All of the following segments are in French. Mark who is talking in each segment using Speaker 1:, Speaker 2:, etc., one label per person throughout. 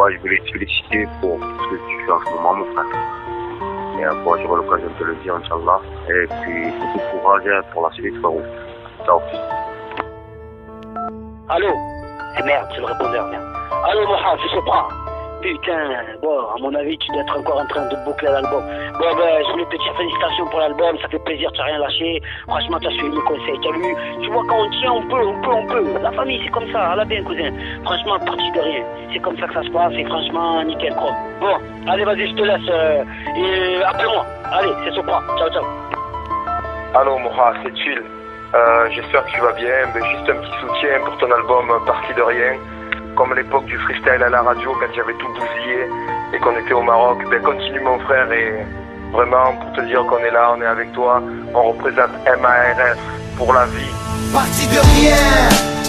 Speaker 1: je voulais te féliciter pour ce que tu fais en ce moment, mon frère. Et j'aurai l'occasion de te le dire, Inch'Allah. Et puis, beaucoup de courage pour la suite, frérot. Ciao.
Speaker 2: Allô? Eh merde, c'est le répondeur, merde. Allô, Mohamed, je sais pas. Putain, bon, à mon avis, tu dois être encore en train de boucler l'album. Bon, ben, je voulais te dire félicitations pour l'album, ça fait plaisir, tu n'as rien lâché. Franchement, tu as suivi mes conseils, tu as vu. Tu vois, quand on tient, on peut. La famille, c'est comme ça, elle a bien, cousin. Franchement, parti de rien. C'est comme ça que ça se passe, et franchement, nickel, quoi. Bon, allez, vas-y, je te laisse. Et appelle-moi. Allez, c'est Sopra. Ciao, ciao.
Speaker 3: Allô, Moha, c'est Chill. J'espère que tu vas bien. Ben, juste un petit soutien pour ton album Parti de rien. Comme à l'époque du freestyle à la radio, quand j'avais tout bousillé et qu'on était au Maroc. Ben, continue, mon frère, et vraiment, pour te dire qu'on est là, on est avec toi. On représente MARS pour la vie.
Speaker 4: Parti de rien,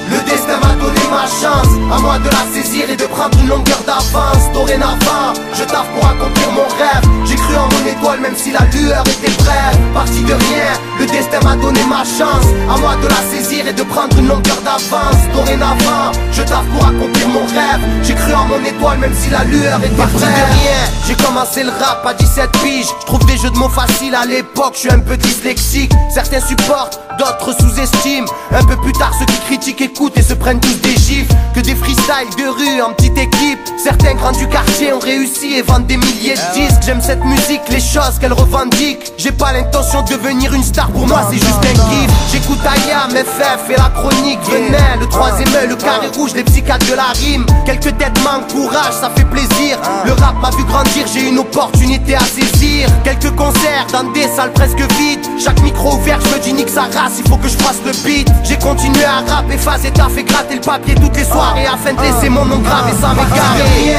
Speaker 4: le destin m'a donné ma chance. À moi de la saisir et de prendre une longueur d'avance. Dorénavant, je taffe pour accomplir mon rêve. J'ai cru en mon étoile même si la lueur était brève. Parti de rien, le destin m'a donné ma chance. À moi de la saisir et de prendre une longueur d'avance. Dorénavant, je taffe pour accomplir mon rêve. J'ai cru en mon étoile même si la lueur était brève. Parti de rien, j'ai commencé le rap à 17 piges. Je trouve des jeux de mots faciles à l'époque, je suis un peu dyslexique. Certains supportent, d'autres sous-estiment. Un peu plus tard ceux qui critiquent écoutent et se prennent tous des gifs. Que des freestyles de rue en petite équipe. Certains grands du quartier ont réussi et vendent des milliers de disques. J'aime cette musique, les choses qu'elle revendique. J'ai pas l'intention de devenir une star, pour moi c'est juste un kiff. J'écoute Ayam, FF et la chronique. Venin, le troisième œil, le carré rouge, les psychiatres de la rime. Quelques têtes m'encouragent, ça fait plaisir. Le rap m'a vu grandir, j'ai une opportunité à saisir. Quelques concerts dans des salles presque vides. Chaque micro ouvert, je me dis nique sa race, il faut que je fasse le beat. J'ai continué à rap, effacer, taf et gratter le papier toutes les soirées afin de laisser mon nom gravé sans m'égarer.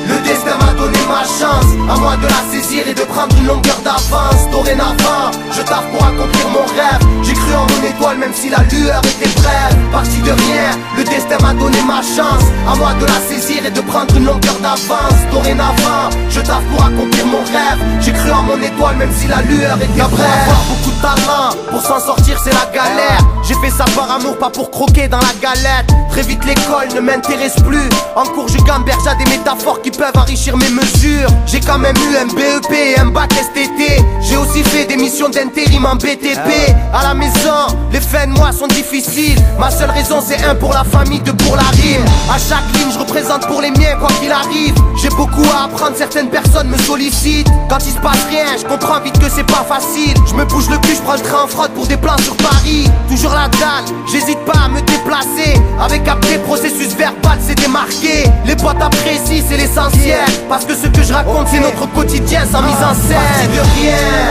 Speaker 4: Le destin m'a donné ma chance, à moi de la saisir et de prendre une longueur d'avance. Dorénavant, je taffe pour accomplir mon rêve. J'ai cru en mon étoile même si la lueur était brève. Parti de rien, le destin m'a donné ma chance. À moi de la saisir et de prendre une longueur d'avance. Dorénavant, je taffe pour accomplir mon rêve. J'ai cru en mon étoile même si la lueur était brève. Pour avoir beaucoup de talent, pour s'en sortir c'est la galère. J'ai fait ça par amour, pas pour croquer dans la galette. Très vite l'école ne m'intéresse plus. En cours je gamberge à des métaphores qui peuvent enrichir mes mesures. J'ai quand même eu un BEP et un bac STT. J'ai aussi fait des missions d'intérim en BTP. À la maison, les fins de mois sont difficiles. Ma seule raison c'est un pour la famille, deux pour la rime. À chaque ligne je représente pour les miens quoi qu'il arrive. J'ai beaucoup à apprendre, certaines personnes me sollicitent. Quand il se passe rien, je comprends vite que c'est pas facile. Je me bouge le cul, je prends le train en fraude pour des plans sur Paris. Toujours la dalle, j'hésite pas à me déplacer. Avec après processus verbal c'est démarqué. Les potes apprécient, c'est l'essentiel. Parce que ce que je raconte c'est notre quotidien sans mise en scène. Parti de rien,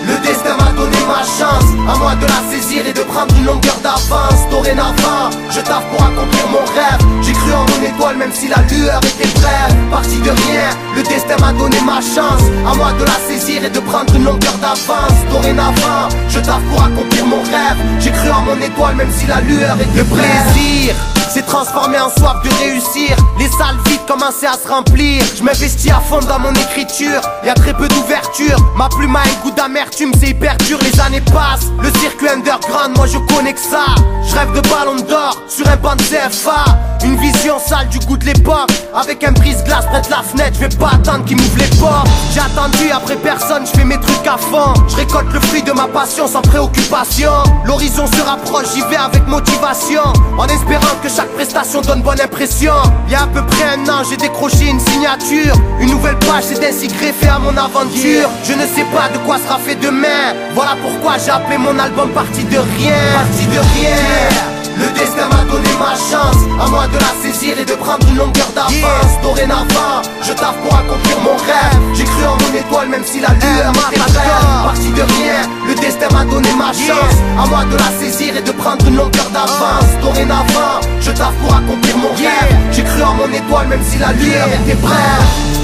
Speaker 4: le destin m'a donné ma chance. À moi de la saisir et de prendre une longueur d'avance. Dorénavant, je taffe pour accomplir mon rêve. J'ai cru en mon étoile même si la lueur était brève. Parti de rien, le destin m'a donné ma chance. À moi de la saisir et de prendre une longueur d'avance. Dorénavant, je taffe pour accomplir mon rêve. J'ai cru en mon étoile même si la lueur était brève. Le plaisir s'est transformé en soif de réussir. Les salles vides commençaient à se remplir. Je m'investis à fond dans mon écriture. Y'a très peu d'ouverture. Ma plume a un goût d'amertume, c'est hyper dur. Les années passent, le circuit underground, moi je connais que ça. Je rêve de ballon d'or sur un banc de CFA. Une vision sale du goût de l'époque. Avec un brise-glace près de la fenêtre, je vais pas attendre qu'il m'ouvre les portes. J'ai attendu après personne, je fais mes trucs à fond. Je récolte le fruit de ma passion sans préoccupation. L'horizon se rapproche, j'y vais avec motivation. En espérant que chaque prestation donne bonne impression. Y'a à peu près un an, j'ai décroché une signature. Une nouvelle page s'est ainsi greffée à mon aventure. Je ne sais pas de quoi sera fait demain. Voilà pourquoi j'ai appelé mon album Parti de rien. Parti de rien. Le destin m'a donné ma chance. À moi de la saisir et de prendre une longueur d'avance. Dorénavant, je taffe pour accomplir mon rêve. J'ai cru en mon étoile même si la lueur était brève. Parti de rien, le destin m'a donné ma chance. À moi de la saisir et de prendre une longueur d'avance. Dorénavant, je taffe pour accomplir mon rêve. J'ai cru en mon étoile même si la lueur était brève.